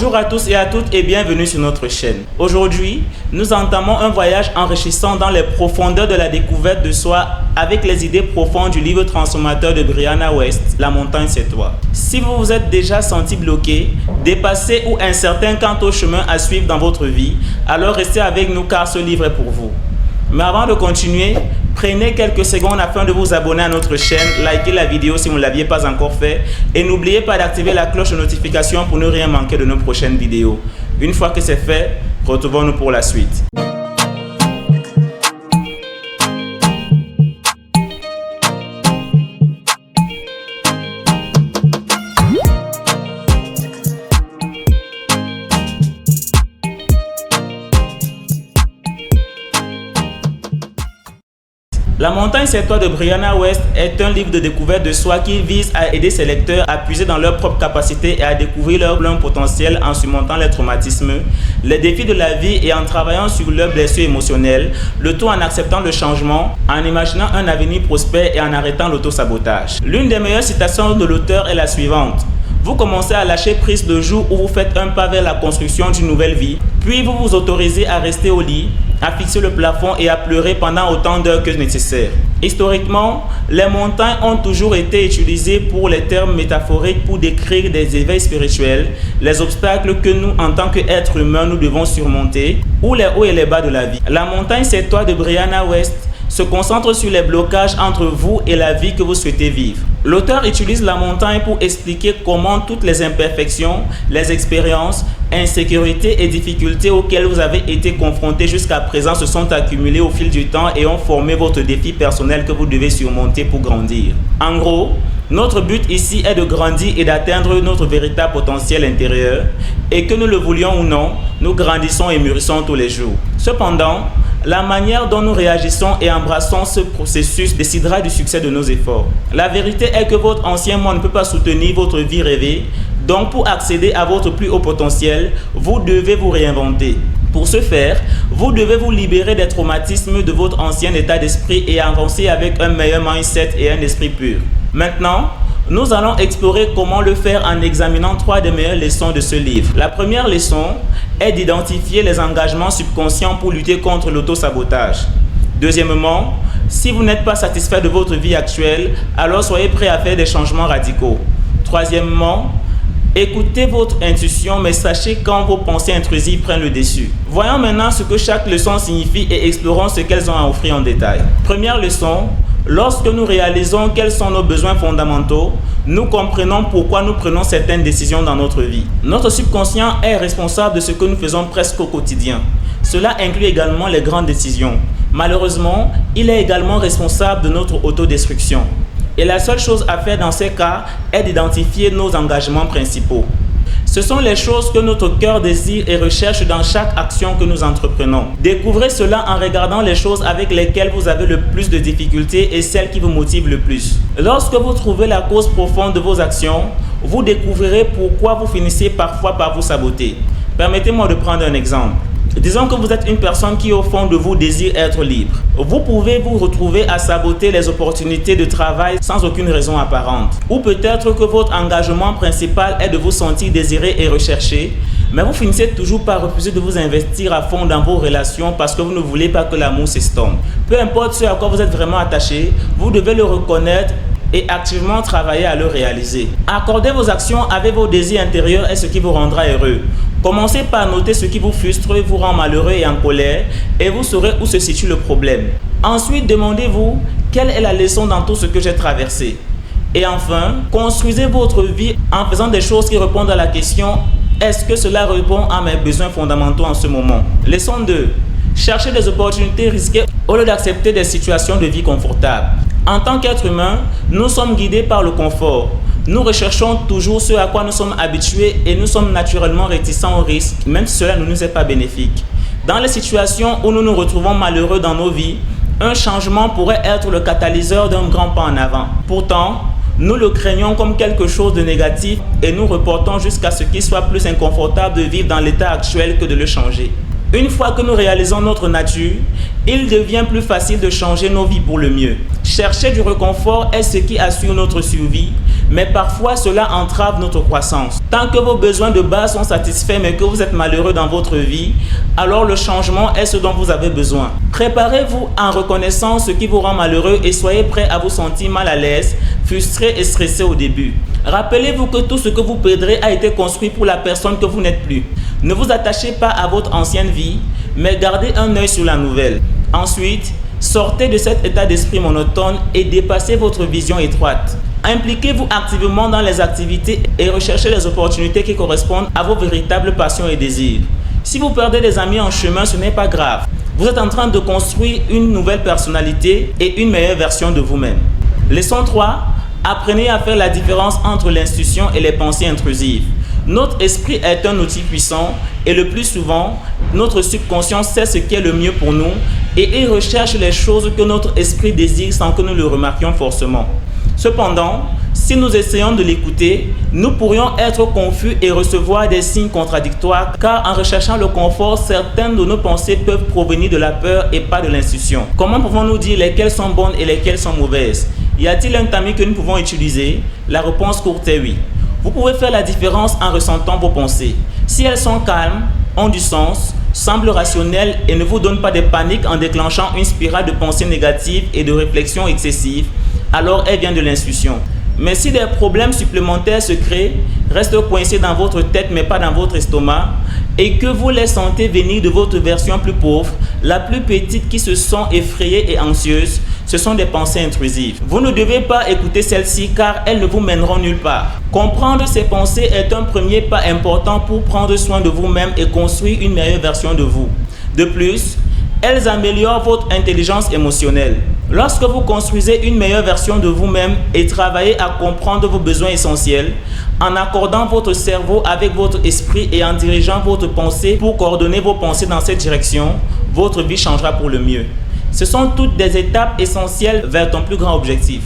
Bonjour à tous et à toutes et bienvenue sur notre chaîne. Aujourd'hui, nous entamons un voyage enrichissant dans les profondeurs de la découverte de soi avec les idées profondes du livre transformateur de Brianna Wiest, La montagne c'est toi. Si vous vous êtes déjà senti bloqué, dépassé ou incertain quant au chemin à suivre dans votre vie, alors restez avec nous car ce livre est pour vous. Mais avant de continuer, prenez quelques secondes afin de vous abonner à notre chaîne, likez la vidéo si vous ne l'aviez pas encore fait et n'oubliez pas d'activer la cloche de notification pour ne rien manquer de nos prochaines vidéos. Une fois que c'est fait, retrouvons-nous pour la suite. La montagne c'est toi de Brianna Wiest est un livre de découverte de soi qui vise à aider ses lecteurs à puiser dans leurs propres capacités et à découvrir leur plein potentiel en surmontant les traumatismes, les défis de la vie et en travaillant sur leurs blessures émotionnelles, le tout en acceptant le changement, en imaginant un avenir prospère et en arrêtant l'autosabotage. L'une des meilleures citations de l'auteur est la suivante. Vous commencez à lâcher prise le jour où vous faites un pas vers la construction d'une nouvelle vie, puis vous vous autorisez à rester au lit, à fixer le plafond et à pleurer pendant autant d'heures que nécessaire. Historiquement, les montagnes ont toujours été utilisées pour les termes métaphoriques pour décrire des éveils spirituels, les obstacles que nous, en tant qu'êtres humains, nous devons surmonter, ou les hauts et les bas de la vie. La montagne c'est toi de Brianna Wiest se concentre sur les blocages entre vous et la vie que vous souhaitez vivre. L'auteur utilise la montagne pour expliquer comment toutes les imperfections, les expériences, insécurités et difficultés auxquelles vous avez été confrontés jusqu'à présent se sont accumulées au fil du temps et ont formé votre défi personnel que vous devez surmonter pour grandir. En gros, notre but ici est de grandir et d'atteindre notre véritable potentiel intérieur et que nous le voulions ou non, nous grandissons et mûrissons tous les jours. Cependant, la manière dont nous réagissons et embrassons ce processus décidera du succès de nos efforts. La vérité est que votre ancien moi ne peut pas soutenir votre vie rêvée, donc pour accéder à votre plus haut potentiel, vous devez vous réinventer. Pour ce faire, vous devez vous libérer des traumatismes de votre ancien état d'esprit et avancer avec un meilleur mindset et un esprit pur. Maintenant, nous allons explorer comment le faire en examinant 3 des meilleures leçons de ce livre. La première leçon est d'identifier les engagements subconscients pour lutter contre l'autosabotage. Deuxièmement, si vous n'êtes pas satisfait de votre vie actuelle, alors soyez prêt à faire des changements radicaux. Troisièmement, écoutez votre intuition, mais sachez quand vos pensées intrusives prennent le dessus. Voyons maintenant ce que chaque leçon signifie et explorons ce qu'elles ont à offrir en détail. Première leçon, lorsque nous réalisons quels sont nos besoins fondamentaux, nous comprenons pourquoi nous prenons certaines décisions dans notre vie. Notre subconscient est responsable de ce que nous faisons presque au quotidien. Cela inclut également les grandes décisions. Malheureusement, il est également responsable de notre autodestruction. Et la seule chose à faire dans ces cas est d'identifier nos engagements principaux. Ce sont les choses que notre cœur désire et recherche dans chaque action que nous entreprenons. Découvrez cela en regardant les choses avec lesquelles vous avez le plus de difficultés et celles qui vous motivent le plus. Lorsque vous trouvez la cause profonde de vos actions, vous découvrirez pourquoi vous finissez parfois par vous saboter. Permettez-moi de prendre un exemple. Disons que vous êtes une personne qui au fond de vous désire être libre. Vous pouvez vous retrouver à saboter les opportunités de travail sans aucune raison apparente. Ou peut-être que votre engagement principal est de vous sentir désiré et recherché, mais vous finissez toujours par refuser de vous investir à fond dans vos relations parce que vous ne voulez pas que l'amour s'estompe. Peu importe ce à quoi vous êtes vraiment attaché, vous devez le reconnaître et activement travailler à le réaliser. Accordez vos actions avec vos désirs intérieurs et ce qui vous rendra heureux. Commencez par noter ce qui vous frustre, vous rend malheureux et en colère et vous saurez où se situe le problème. Ensuite, demandez-vous quelle est la leçon dans tout ce que j'ai traversé. Et enfin, construisez votre vie en faisant des choses qui répondent à la question « Est-ce que cela répond à mes besoins fondamentaux en ce moment ?» Leçon 2. Cherchez des opportunités risquées au lieu d'accepter des situations de vie confortables. En tant qu'être humain, nous sommes guidés par le confort. Nous recherchons toujours ce à quoi nous sommes habitués et nous sommes naturellement réticents au risque, même si cela ne nous est pas bénéfique. Dans les situations où nous nous retrouvons malheureux dans nos vies, un changement pourrait être le catalyseur d'un grand pas en avant. Pourtant, nous le craignons comme quelque chose de négatif et nous reportons jusqu'à ce qu'il soit plus inconfortable de vivre dans l'état actuel que de le changer. Une fois que nous réalisons notre nature, il devient plus facile de changer nos vies pour le mieux. Chercher du réconfort est ce qui assure notre survie, mais parfois cela entrave notre croissance. Tant que vos besoins de base sont satisfaits mais que vous êtes malheureux dans votre vie, alors le changement est ce dont vous avez besoin. Préparez-vous en reconnaissant ce qui vous rend malheureux et soyez prêt à vous sentir mal à l'aise, frustré et stressé au début. Rappelez-vous que tout ce que vous perdrez a été construit pour la personne que vous n'êtes plus. Ne vous attachez pas à votre ancienne vie, mais gardez un œil sur la nouvelle. Ensuite, sortez de cet état d'esprit monotone et dépassez votre vision étroite. Impliquez-vous activement dans les activités et recherchez les opportunités qui correspondent à vos véritables passions et désirs. Si vous perdez des amis en chemin, ce n'est pas grave. Vous êtes en train de construire une nouvelle personnalité et une meilleure version de vous-même. Leçon 3. Apprenez à faire la différence entre l'intuition et les pensées intrusives. Notre esprit est un outil puissant et le plus souvent, notre subconscient sait ce qui est le mieux pour nous et il recherche les choses que notre esprit désire sans que nous le remarquions forcément. Cependant, si nous essayons de l'écouter, nous pourrions être confus et recevoir des signes contradictoires car en recherchant le confort, certaines de nos pensées peuvent provenir de la peur et pas de l'intuition. Comment pouvons-nous dire lesquelles sont bonnes et lesquelles sont mauvaises? Y a-t-il un tamis que nous pouvons utiliser? La réponse courte est oui. Vous pouvez faire la différence en ressentant vos pensées. Si elles sont calmes, ont du sens, semblent rationnelles et ne vous donnent pas de panique en déclenchant une spirale de pensées négatives et de réflexions excessives, alors elles viennent de l'intuition. Mais si des problèmes supplémentaires se créent, restent coincés dans votre tête mais pas dans votre estomac, et que vous les sentez venir de votre version plus pauvre, la plus petite qui se sent effrayée et anxieuse, ce sont des pensées intrusives. Vous ne devez pas écouter celles-ci car elles ne vous mèneront nulle part. Comprendre ces pensées est un premier pas important pour prendre soin de vous-même et construire une meilleure version de vous. De plus, elles améliorent votre intelligence émotionnelle. Lorsque vous construisez une meilleure version de vous-même et travaillez à comprendre vos besoins essentiels, en accordant votre cerveau avec votre esprit et en dirigeant votre pensée pour coordonner vos pensées dans cette direction, votre vie changera pour le mieux. Ce sont toutes des étapes essentielles vers ton plus grand objectif.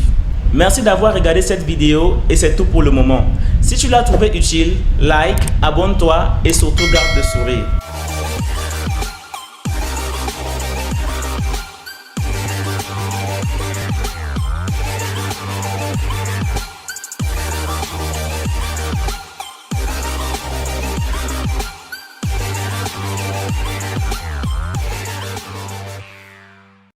Merci d'avoir regardé cette vidéo et c'est tout pour le moment. Si tu l'as trouvé utile, like, abonne-toi et surtout garde le sourire.